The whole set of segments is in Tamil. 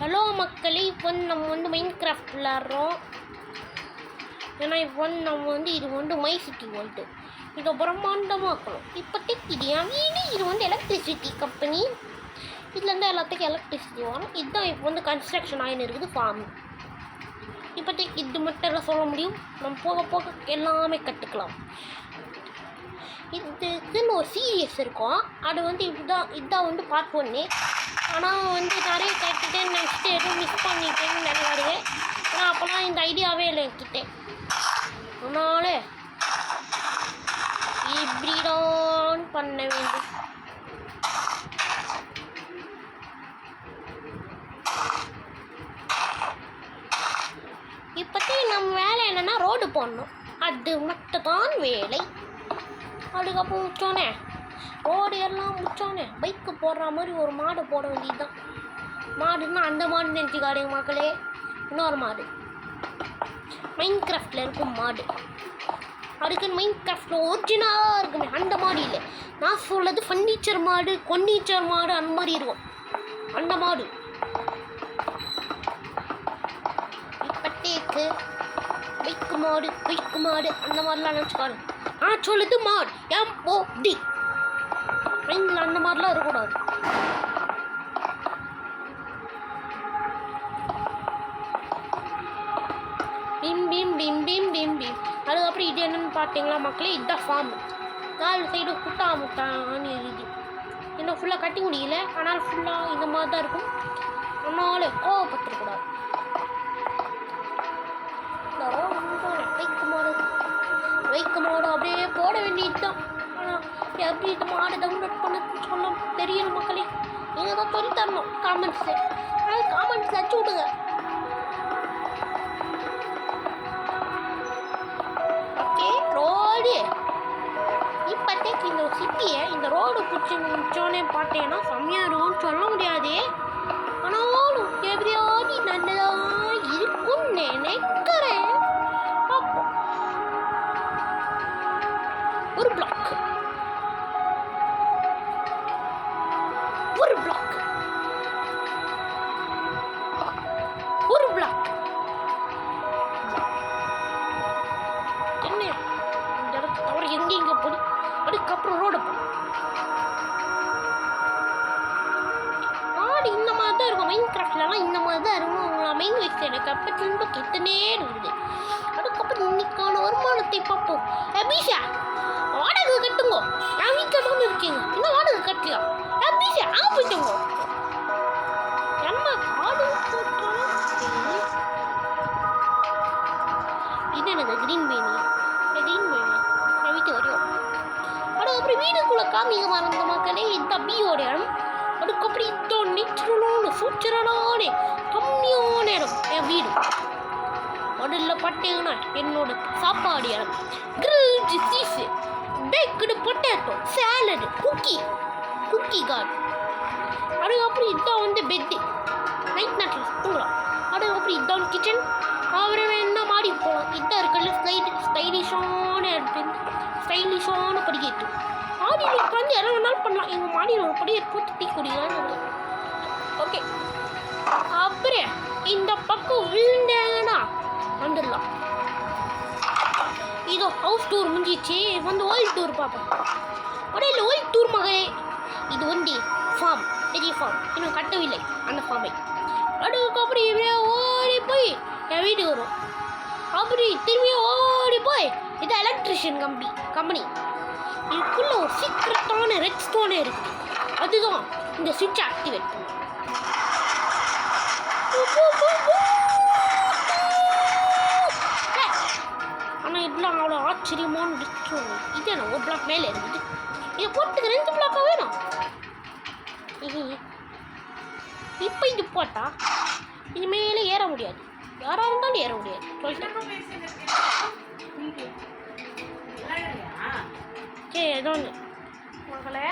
ஹலோ மக்களே, இப்போ நம்ம மைண்ட் கிராஃப்ட் விளாட்றோம். ஏன்னா இப்போ நம்ம இது மை சிட்டி வேர்ல்டு. இதை பிரம்மாண்டமாக்கணும். இப்போதைக்கு இது என் வீடு. இது எலக்ட்ரிசிட்டி கம்பெனி. இதுலேருந்து எல்லாத்துக்கும் எலக்ட்ரிசிட்டி வரும். இதுதான் இப்போ கன்ஸ்ட்ரக்ஷன் ஆகின்னு இருக்குது ஃபார்ம். இப்போதைக்கு இது மட்டும் எல்லாம் சொல்ல முடியும். நம்ம போக போக எல்லாமே கற்றுக்கலாம். இதுக்குன்னு ஒரு சீரியஸ் இருக்கும். அது இதுதான் பார்ட் 1. ஆனால் நிறைய கேட்டுட்டேன், நெக்ஸ்ட்டு எதுவும் மிஸ் பண்ணிட்டேன்னு நினைக்காதுங்க. ஏன்னா அப்போலாம் இந்த ஐடியாவே இல்லை என்கிட்ட. அதனால இப்படிதான் பண்ண வேண்டும். இப்போத்தி நம்ம வேலை என்னென்னா ரோடு போடணும். அது மட்டும் தான் வேலை. அதுக்கப்புறம் முடிச்சோன்னே ரோடு எல்லாம் முடிச்சோன்னே பைக்கு போடுற மாதிரி ஒரு மாடு போட வேண்டியது தான். மாடுன்னா அந்த மாடு நினச்சிக்காடுங்க மக்களே. இன்னொரு மாடு மைண்ட் கிராஃப்டில் இருக்கும் மாடு. அதுக்குன்னு மைண்ட் கிராஃப்டில் ஒரிஜினலாக இருக்குமே அந்த மாடு இல்லை. நான் சொல்கிறது ஃபர்னிச்சர் மாடு, கொன்னிச்சர் மாடு, அந்த மாதிரி இருக்கும் அந்த மாடு. இப்போத்தேக்கு பைக்கு மாடு அந்த மாதிரிலாம் நினச்சிக்காரு. சொல்லுது மாடு MOD. மைண்டில் அந்த மாதிரிலாம் இருக்கக்கூடாது. பீம். அதுக்கப்புறம் இது என்னென்னு பார்த்தீங்களா மக்களே, இதுதான் ஃபார்ம். 4 சைடு முட்டான்னு இருக்குது. இன்னும் ஃபுல்லாக கட்டி முடியல. ஆனால் ஃபுல்லாக இந்த மாதிரி தான் இருக்கும். அதனால கோவப்பட்டுருக்கூடாது. வைக்க மாடு அப்படியே போட வேண்டியது தான். ஆனால் எப்படி இந்த மாடை டவுன்லோட் பண்ண சொல்ல தெரியல மக்களே. நீங்கள் தான் சொல்லி தரணும் காமெண்ட்ஸில். ஆனால் காமெண்ட்ஸில் அடிச்சு விடுங்க. ஓகே, ரோடு இப்போதைக்கு இந்த சிட்டியை இந்த ரோடு பிடிச்சி முடிச்சோன்னே பார்த்தீங்கன்னா செம்மையாக இருக்கும்னு சொல்ல முடியாது. ஆனாலும் எப்படியாவது நல்லதாக இருக்கும்னு நினைக்கிறேன். பார்ப்போம். ஒரு பிளாக் என்ன இந்த இடத்து தவிர எங்கெங்க போடு. அதுக்கப்புறம் ரோடு போடும். மாடு இந்த மாதிரி தான் இருக்கும். மைண்ட் கிராஃப்ட்லாம் இந்த மாதிரி தான் இருக்கும். உங்களை மைண்ட் வச்சு எனக்கு அப்போ திரும்ப கெட்டுனே இருக்குது. அதுக்கப்புறம் இன்னைக்கான வருமானத்தை பார்ப்போம். அபிஷா வாடகை கட்டுங்க. என் வீட்டில் தான் இருக்கீங்க, இன்னும் வாடகை கட்டலாம். அபிஷா ஆப்பிட்டுங்க. என்ன காடு இது எனக்கு கிரீன் வேணி என் வீட்டு வரையும். அதுக்கப்புறம் வீடுக்குள்ளே காமிக்க மறந்த மக்களே. இந்த பியோட இடம். அதுக்கப்புறம் இதோ நேச்சுரலான சூச்சரலான கம்மியான இடம் என் வீடு. அதில் பார்த்தீங்கன்னா என்னோட சாப்பாடு இடம். Grilled cheese, baked potato, salad, cookie card. அதுக்கப்புறம் இதான் பெட்டு. நைட் நேரத்தில் தூங்கலாம். அதுக்கப்புறம் இதான் கிச்சன். அப்புறம் என்ன மாடி போகலாம். இதான் இருக்கல ஸ்டைலிஷான படிக்கட்டு. மாடியில் உட்காந்து எல்லாம் வேணாலும் பண்ணலாம். எங்கள் மாடியில் ஒரு படிக்கட்டு போட்டு டீ குடிக்கலான்னு. ஓகே, அப்புறம் இந்த பக்கம் விழுந்தாங்கன்னா வந்துடலாம். இதோ ஹவுஸ் டூர் முடிஞ்சிச்சு. வேர்ல்டு டூர் பார்ப்போம். உடனே வேர்ல்டு டூர் மகளே. இது ஃபார்ம், பெரிய ஃபார்ம். இன்னும் கட்டவில்லை அந்த ஃபார்மை. அதுக்கப்புறம் இப்படியே ஓடி போய் என் வீடு வரும். அப்படி திரும்பியே ஓடி போய் இது எலக்ட்ரிஷியன் கம்பெனி. இதுக்குள்ள ஒரு சீக்ரெட்டான ரெட் ஸ்டோனே இருக்குது. அதுதான் இந்த சுவிட்சை ஆக்டிவேட் பண்ணும். ஆனால் இதெல்லாம் அவ்வளோ ஆச்சரியமான டிஸ்டோன். இது என்ன ஒரு பிளாக் மேலே இருக்குது. இதை போட்டுக்கு 2 பிளாக்காக வேணும். இப்போ இது போட்டா இது மேலே ஏற முடியாது. யாராக இருந்தாலும் ஏற முடியாது சொல்லிட்டேன். சரி, ஏதோ ஒன்று மகளே.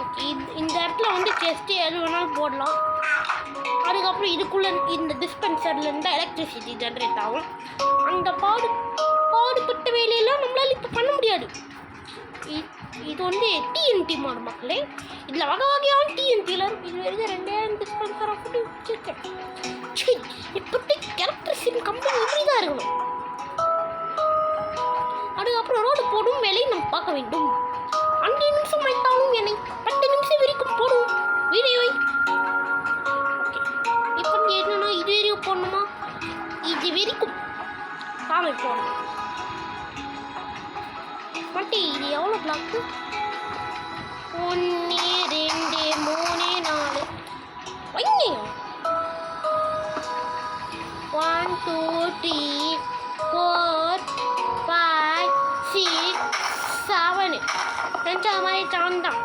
ஓகே, இந்த இடத்துல செஸ்ட்டு எது வேணாலும் போடலாம். அதுக்கப்புறம் இதுக்குள்ளே இந்த டிஸ்பென்சர்லேருந்து எலக்ட்ரிசிட்டி ஜென்ரேட் ஆகும். அந்த பாடுபட்ட வேலையெல்லாம் நம்மளால் இப்போ பண்ண முடியாது. இது வந்து டிஎன்டி மாடு மக்களே. இதில் வகை வகையான டிஎன்டியில் இருக்கும். இது வரைக்கும் 2 டிஸ்பென்சராக போட்டு வச்சுருக்கேன். சரி, இப்போத்தி எலக்ட்ரிசிட்டி கம்பெனி இப்படி தான் இருக்கணும். அதுக்கப்புறம் ரோடு போடும் வேலையை நம்ம பார்க்க வேண்டும். 5 நிமிஷம் வைத்தாலும் என்னை 10 நிமிஷம் வரைக்கும் போடும் வீடியோவை. ஓகே, இப்போ என்னன்னா இது வரைக்கும் போடணுமா? இது வரைக்கும் காமை போடணும். மட்டி இது எவ்வளோ பிளாக்கு? 1 2 3 4 வைங்க. 1 2 3 4 5 6 7 ரெண்டு மாதிரி தான்.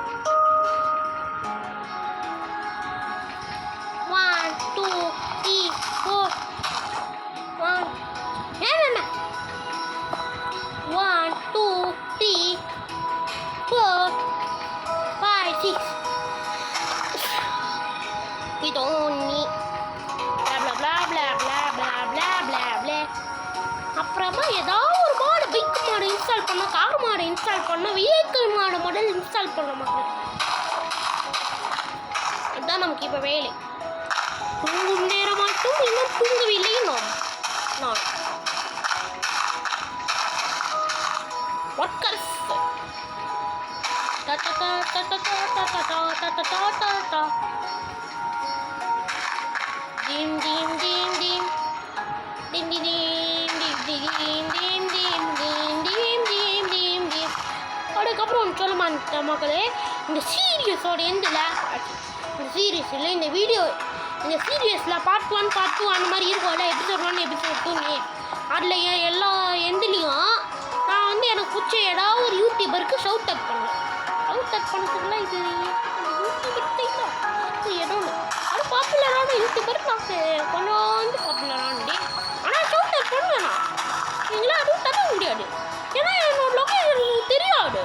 1 2 3 4 1 1 2 3 4 5 6 இது ஒன்று அப்புறமா ஏதாவது ஒரு மாடு பைக் மாடு இன்ஸ்டால் பண்ணோம், கார் மாடு இன்ஸ்டால் பண்ணோம், வெஹிக்கிள் மாடு மாடல் இன்ஸ்டால் பண்ணோம் மக்கள். அதுதான் நமக்கு இப்போ வேலை. தூங்கும் நேரம் மட்டும் இன்னும் தூங்கவில்லை. நான் workers team team team team team team team team. அதுக்கப்புறம் ஒன்று சொல்ல மாட்டேன் மக்களே, இந்த சீரியஸோட எந்தில் இந்த சீரியஸில் இந்த வீடியோ இந்த சீரியஸில் பார்ட் 1 பார்ட் 2 அந்த மாதிரி இருக்கும்ல, எபிசோட் 1 எபிசோட் 2 அதில் எல்லா எந்துலேயும் நான் வந்து எனக்கு பிடிச்ச ஏதாவது ஒரு யூடியூபருக்கு ஷவுட் அவுட் பண்ணுவேன். ஷவுட் அவுட் பண்ணுறதுக்குலாம் இது யூடியூபர் தான் இது இடம். அது பாப்புலரான யூடியூபர் நான் கொஞ்சம் பாப்புலரானே. ஆனால் ஷவுட் அவுட் பண்ணுவேன் நான். நீங்களே அதுவும் தர முடியாது, ஏன்னா என்னோட லொக்கேஷன் தெரியாது.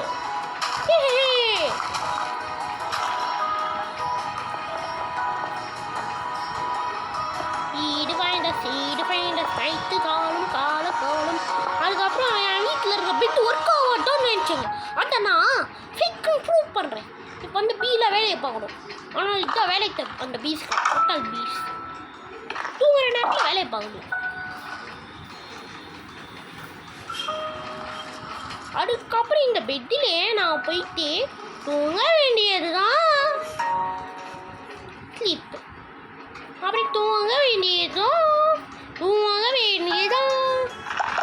சீடு ஃபைண்ட சைட்டு காலம் காலக்கோலம். அதுக்கப்புறம் என் வீட்டில் இருக்கிற பெட் ஒர்க் ஆகட்டும்னு நினச்சேங்க. அதை நான் ஃபேக் ப்ரூவ் பண்ணுறேன். இப்போ வந்து பீயில் வேலையை பார்க்கணும். ஆனால் இதுதான் வேலைக்கு அந்த பீஸ்க்கு டோட்டல் பீஸ் தூங்குற நேரத்தில் வேலையை பார்க்கணும். அதுக்கப்புறம் இந்த பெட்டிலே நான் போயிட்டு தூங்க வேண்டியது தான். ஸ்லீப் அப்படி தூங்க வேண்டியதும்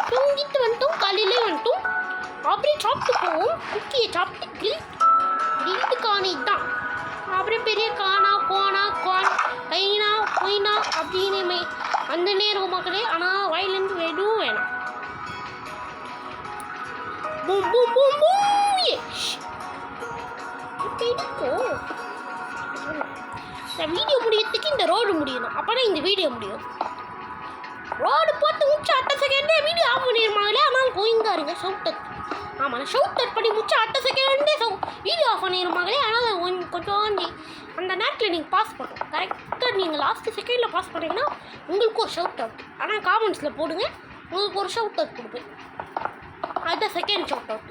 தூங்கிட்டு வந்துட்டோம். காலையிலே வந்துட்டோம். அப்படியே சாப்பிட்டு போவோம். குக்கியை சாப்பிட்டு கில்ட்டு காணி தான். அப்புறம் பெரிய காணா கோனா கோன் கைனா கொய்னா அப்படின்னு அந்த நேரம் மக்களே. ஆனால் வாயிலேருந்து எதுவும் வேணாம். Boom boom boom boom. இருக்கும் இந்த வீடியோ முடியறதுக்கு இந்த ரோடு முடியணும். அப்போதான் இந்த வீடியோ முடியும். ரோடு போட்டு முடிச்சு அட்ட செகண்டே வீடியோ ஆஃப் பண்ணிடுமாங்களே. ஆனால் கோயிங்கா இருங்க ஷவுட் அவுட். ஆமாம், நான் ஷவுட் அவுட் பண்ணி முடிச்சு அட்ட செகண்டே வீடியோ ஆஃப் பண்ணிடுமாங்களே. ஆனால் கொஞ்சம் அந்த நேரத்தில் நீங்கள் பாஸ் பண்ணணும். கரெக்டாக நீங்கள் லாஸ்ட்டு செகண்டில் பாஸ் பண்ணிங்கன்னா உங்களுக்கு ஒரு ஷவுட் அவுட். ஆனால் காமெண்ட்ஸில் போடுங்க, உங்களுக்கு ஒரு ஷவுட் அவுட் கொடுப்பேன். அதுதான் second shout out.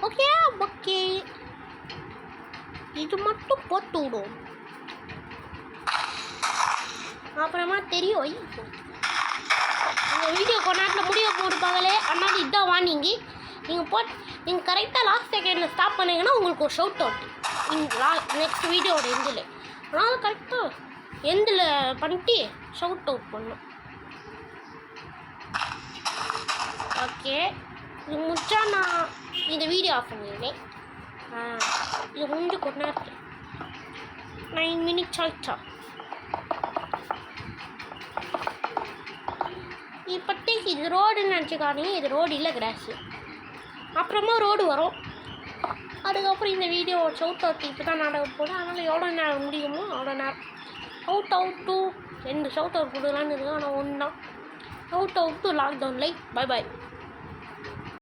Okay okay, இது மட்டும் போட்டு விடும். அப்புறமா தெரியும் இந்த வீடியோ கொஞ்ச நேரத்தில் முடிய போட்டுப்பாங்களே. அதனால் இதுதான் வாங்கிங்க. நீங்கள் கரெக்டாக லாஸ்ட் செகண்டில் ஸ்டாப் பண்ணிங்கன்னா உங்களுக்கு ஒரு ஷவுட் அவுட் நெக்ஸ்ட் வீடியோட எண்டில். அதனால் கரெக்டாக எண்டில் பண்ணிட்டு ஷவுட் அவுட் பண்ணணும். ஓகே, இது முடிச்சா நான் இந்த வீடியோ ஆஃப் பண்ணிடுவேன். இது முடிஞ்சு கொஞ்ச நேரத்தில் 9 minutes ஆயிடுச்சா. இப்போதைக்கு இது ரோடுன்னு நினச்சிக்காதீங்க, இது ரோடு இல்லை, கிராஸு. அப்புறமா ரோடு வரும். அதுக்கப்புறம் இந்த வீடியோ ஷவுட் அவுட் இப்போ தான் நடக்க போகுது. அதனால் எவ்வளோ நேரம் முடியுமோ அவ்வளோ நேரம் அவுட் டு 2 ஷவுட் அவுட் கொடுக்கலான்னு இருக்கு. ஆனால் 1 தான் out to lockdown like. Bye bye.